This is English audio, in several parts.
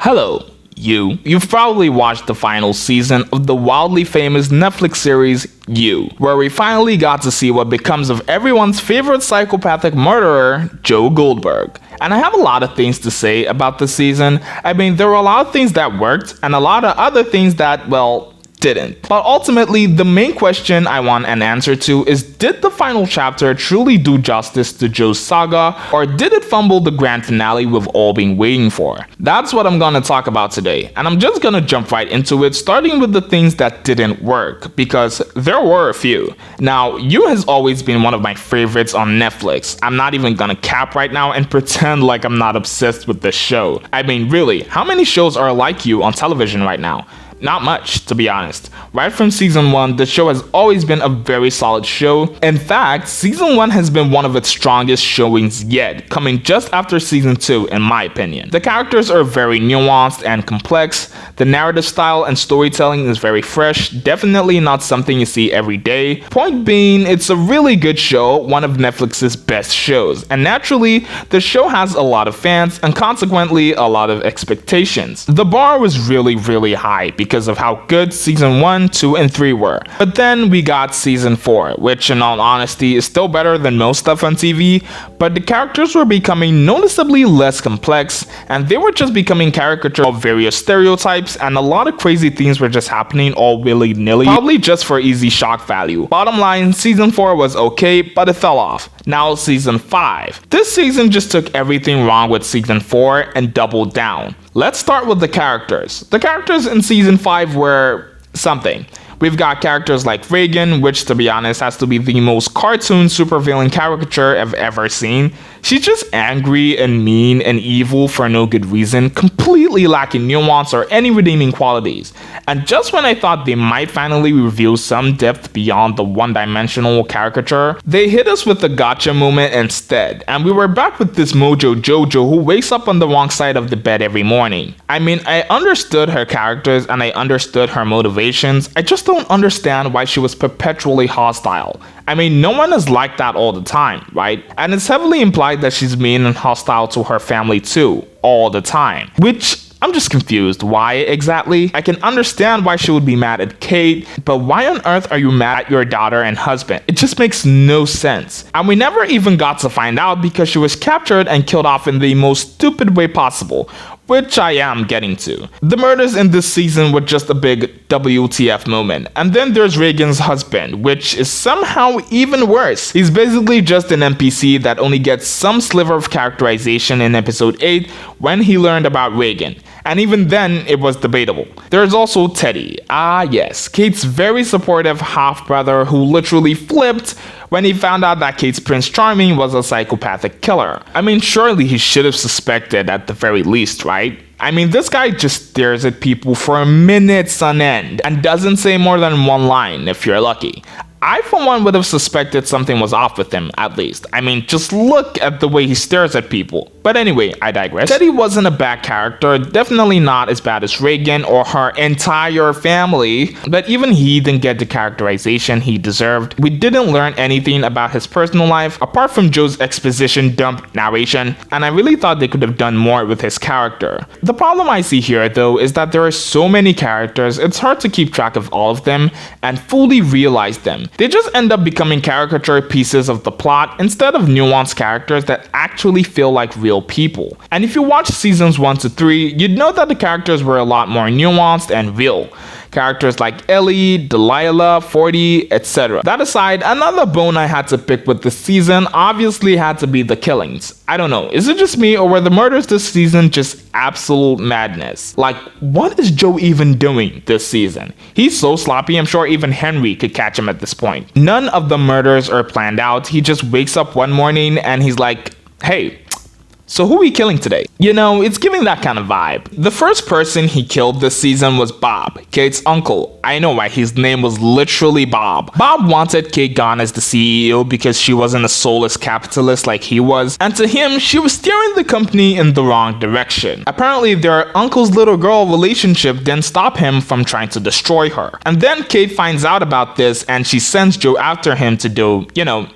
Hello, you. You've probably watched the final season of the wildly famous Netflix series You, where we finally got to see what becomes of everyone's favorite psychopathic murderer, Joe Goldberg. And I have a lot of things to say about the season. I mean, there were a lot of things that worked, and a lot of other things that, well, didn't. But ultimately, the main question I want an answer to is, did the final chapter truly do justice to Joe's saga, or did it fumble the grand finale we've all been waiting for? That's what I'm gonna talk about today, and I'm just gonna jump right into it, starting with the things that didn't work, because there were a few. Now, You has always been one of my favorites on Netflix. I'm not even gonna cap right now and pretend like I'm not obsessed with this show. I mean, really, how many shows are like You on television right now? Not much, to be honest. Right from season 1, the show has always been a very solid show. In fact, season 1 has been one of its strongest showings yet, coming just after season 2 in my opinion. The characters are very nuanced and complex, the narrative style and storytelling is very fresh, definitely not something you see every day. Point being, it's a really good show, one of Netflix's best shows, and naturally, the show has a lot of fans and consequently a lot of expectations. The bar was really high because of how good season 1, 2, and 3 were. But then we got season 4, which in all honesty is still better than most stuff on TV, but the characters were becoming noticeably less complex, and they were just becoming caricatures of various stereotypes, and a lot of crazy things were just happening all willy-nilly, probably just for easy shock value. Bottom line, season 4 was okay, but it fell off. Now season 5. This season just took everything wrong with season 4 and doubled down. Let's start with the characters. The characters in season 5 were something. We've got characters like Reagan, which to be honest has to be the most cartoon supervillain caricature I've ever seen. She's just angry and mean and evil for no good reason, completely lacking nuance or any redeeming qualities. And just when I thought they might finally reveal some depth beyond the one-dimensional caricature, they hit us with the gotcha moment instead, and we were back with this Mojo Jojo who wakes up on the wrong side of the bed every morning. I mean, I understood her characters and I understood her motivations, I just don't understand why she was perpetually hostile. I mean, no one is like that all the time, right? And it's heavily implied that she's mean and hostile to her family too, all the time. Which, I'm just confused. Why exactly? I can understand why she would be mad at Kate, but why on earth are you mad at your daughter and husband? It just makes no sense. And we never even got to find out because she was captured and killed off in the most stupid way possible, which I am getting to. The murders in this season were just a big WTF moment. And then there's Reagan's husband, which is somehow even worse. He's basically just an NPC that only gets some sliver of characterization in episode 8 when he learned about Reagan. And even then, it was debatable. There's also Teddy. Ah yes, Kate's very supportive half-brother who literally flipped when he found out that Kate's Prince Charming was a psychopathic killer. I mean, surely he should have suspected at the very least, right? I mean, this guy just stares at people for minutes on end and doesn't say more than one line if you're lucky. I for one would have suspected something was off with him, at least. I mean, just look at the way he stares at people. But anyway, I digress. Teddy wasn't a bad character, definitely not as bad as Reagan or her entire family, but even he didn't get the characterization he deserved. We didn't learn anything about his personal life, apart from Joe's exposition dump narration, and I really thought they could have done more with his character. The problem I see here, though, is that there are so many characters, it's hard to keep track of all of them and fully realize them. They just end up becoming caricature pieces of the plot instead of nuanced characters that actually feel like real people. And if you watch seasons 1 to 3, you'd know that the characters were a lot more nuanced and real. Characters like Ellie, Delilah, 40, etc. That aside, another bone I had to pick with this season obviously had to be the killings. I don't know, is it just me or were the murders this season just absolute madness? Like, what is Joe even doing this season? He's so sloppy, I'm sure even Henry could catch him at this point. None of the murders are planned out, he just wakes up one morning and he's like, hey, so who are we killing today? You know, it's giving that kind of vibe. The first person he killed this season was Bob, Kate's uncle. I know why, his name was literally Bob. Bob wanted Kate gone as the CEO because she wasn't a soulless capitalist like he was, and to him, she was steering the company in the wrong direction. Apparently, their uncle's little girl relationship didn't stop him from trying to destroy her. And then Kate finds out about this and she sends Joe after him to do, you know,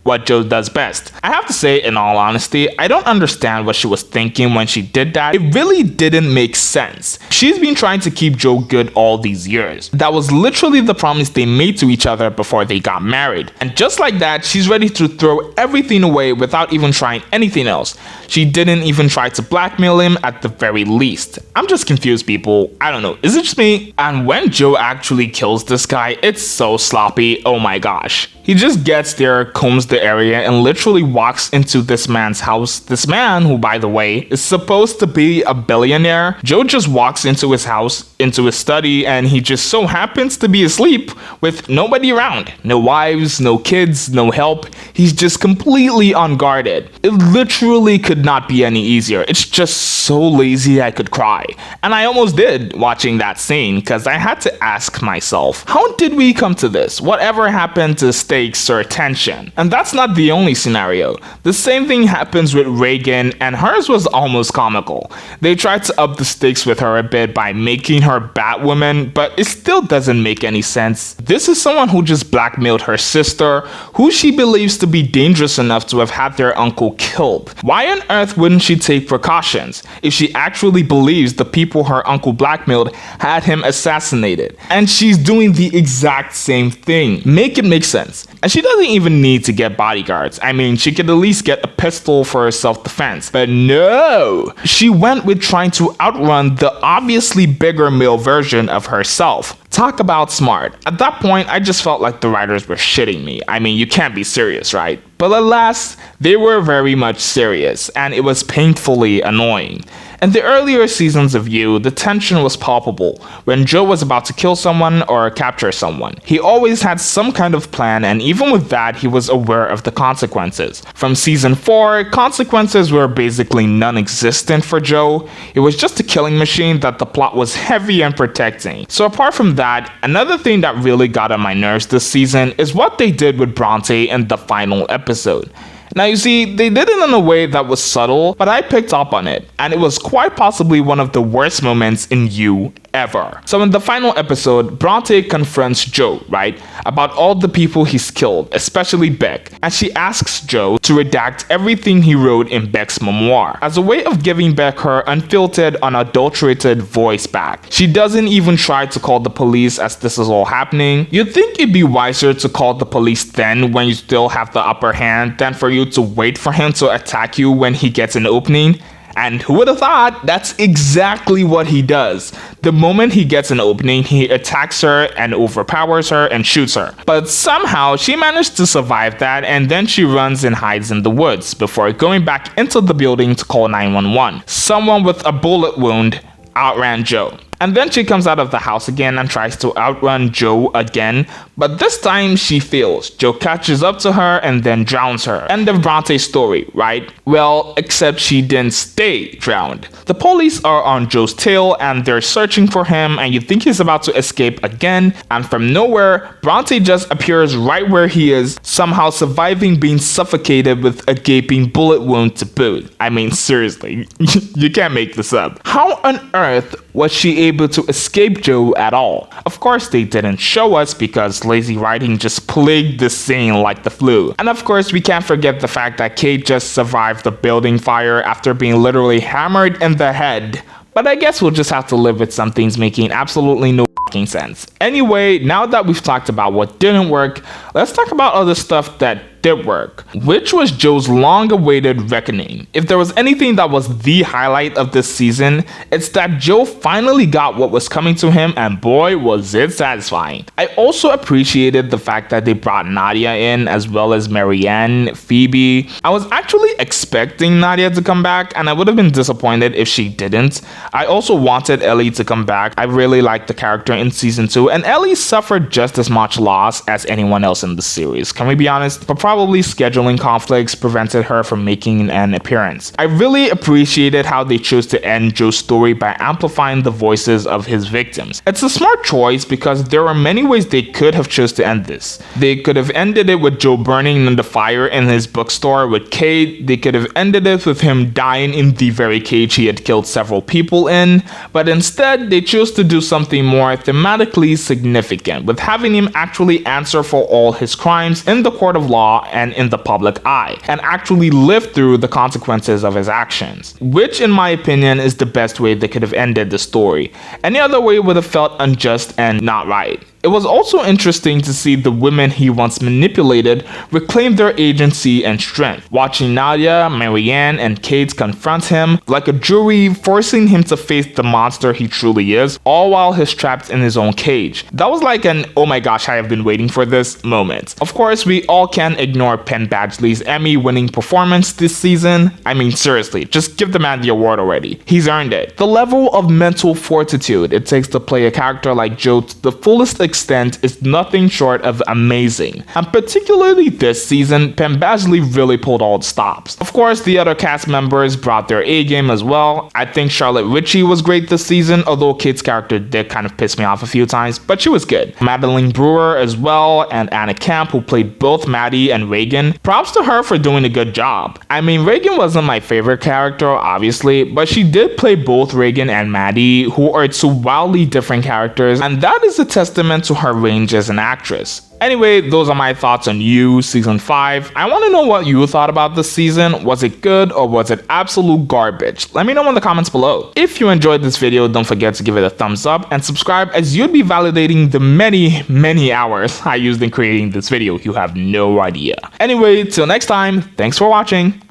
what Joe does best. I have to say, in all honesty, I don't understand what she was thinking when she did that. It really didn't make sense. She's been trying to keep Joe good all these years. That was literally the promise they made to each other before they got married. And just like that, she's ready to throw everything away without even trying anything else. She didn't even try to blackmail him at the very least. I'm just confused, people. I don't know. Is it just me? And when Joe actually kills this guy, it's so sloppy. Oh my gosh. He just gets there, combs the area, and literally walks into this man's house. This man, who by the way, is supposed to be a billionaire. Joe just walks into his house, into his study, and he just so happens to be asleep with nobody around. No wives, no kids, no help. He's just completely unguarded. It literally could not be any easier. It's just so lazy I could cry. And I almost did watching that scene, because I had to ask myself, how did we come to this? Whatever happened to stakes or tension? And that's not the only scenario. The same thing happens with Reagan, and hers was almost comical. They tried to up the stakes with her a bit by making her Batwoman, but it still doesn't make any sense. This is someone who just blackmailed her sister, who she believes to be dangerous enough to have had their uncle killed. Why on earth wouldn't she take precautions if she actually believes the people her uncle blackmailed had him assassinated? And she's doing the exact same thing. Make it make sense. And she doesn't even need to get bodyguards. I mean, she could at least get a pistol for her self-defense. But no! She went with trying to outrun the obviously bigger male version of herself. Talk about smart. At that point, I just felt like the writers were shitting me. I mean, you can't be serious, right? But alas, they were very much serious, and it was painfully annoying. In the earlier seasons of You, the tension was palpable. When Joe was about to kill someone or capture someone, he always had some kind of plan, and even with that, he was aware of the consequences. From season 4, consequences were basically non-existent for Joe. It was just a killing machine that the plot was heavy on protecting. So apart from that, another thing that really got on my nerves this season is what they did with Bronte in the final episode. Now you see, they did it in a way that was subtle, but I picked up on it, and it was quite possibly one of the worst moments in You ever. So in the final episode, Bronte confronts Joe, right, about all the people he's killed, especially Beck, and she asks Joe to redact everything he wrote in Beck's memoir, as a way of giving Beck her unfiltered, unadulterated voice back. She doesn't even try to call the police as this is all happening. You'd think it'd be wiser to call the police then, when you still have the upper hand, than for you to wait for him to attack you when he gets an opening. And who would have thought? That's exactly what he does. The moment he gets an opening, he attacks her and overpowers her and shoots her. But somehow she managed to survive that, and then she runs and hides in the woods before going back into the building to call 911. Someone with a bullet wound outran Joe. And then she comes out of the house again and tries to outrun Joe again, but this time she fails. Joe catches up to her and then drowns her. End of Bronte's story, right? Well, except she didn't stay drowned. The police are on Joe's tail and they're searching for him, and you think he's about to escape again, and from nowhere, Bronte just appears right where he is, somehow surviving being suffocated with a gaping bullet wound to boot. I mean, seriously, you can't make this up. How on earth was she able to escape Joe at all? Of course they didn't show us, because lazy writing just plagued the scene like the flu. And of course we can't forget the fact that Kate just survived the building fire after being literally hammered in the head. But I guess we'll just have to live with some things making absolutely no fucking sense. Anyway, now that we've talked about what didn't work, let's talk about other stuff that did work, which was Joe's long-awaited reckoning. If there was anything that was the highlight of this season, it's that Joe finally got what was coming to him, and boy was it satisfying. I also appreciated the fact that they brought Nadia in, as well as Marianne, Phoebe. I was actually expecting Nadia to come back, and I would have been disappointed if she didn't. I also wanted Ellie to come back. I really liked the character in season 2, and Ellie suffered just as much loss as anyone else in the series. Can we be honest? But probably scheduling conflicts prevented her from making an appearance. I really appreciated how they chose to end Joe's story by amplifying the voices of his victims. It's a smart choice because there are many ways they could have chose to end this. They could have ended it with Joe burning in the fire in his bookstore with Kate. They could have ended it with him dying in the very cage he had killed several people in. But instead, they chose to do something more thematically significant, with having him actually answer for all his crimes in the court of law and in the public eye, and actually live through the consequences of his actions, which in my opinion is the best way they could have ended the story. Any other way would have felt unjust and not right. It was also interesting to see the women he once manipulated reclaim their agency and strength, watching Nadia, Marianne, and Kate confront him like a jury, forcing him to face the monster he truly is, all while he's trapped in his own cage. That was like an "oh my gosh, I have been waiting for this" moment. Of course, we all can't ignore Penn Badgley's Emmy-winning performance this season. I mean, seriously, just give the man the award already. He's earned it. The level of mental fortitude it takes to play a character like Joe to the fullest extent is nothing short of amazing, and particularly this season, Penn Badgley really pulled all the stops. Of course, the other cast members brought their A game as well. I think Charlotte Ritchie was great this season, although Kate's character did kind of piss me off a few times, but she was good. Madeline Brewer as well, and Anna Camp, who played both Maddie and Reagan. Props to her for doing a good job. I mean, Reagan wasn't my favorite character, obviously, but she did play both Reagan and Maddie, who are two wildly different characters, and that is a testament to her range as an actress. Anyway, those are my thoughts on You Season 5. I want to know what you thought about this season. Was it good or was it absolute garbage? Let me know in the comments below. If you enjoyed this video, don't forget to give it a thumbs up and subscribe, as you'd be validating the many hours I used in creating this video. You have no idea. Anyway, till next time, thanks for watching.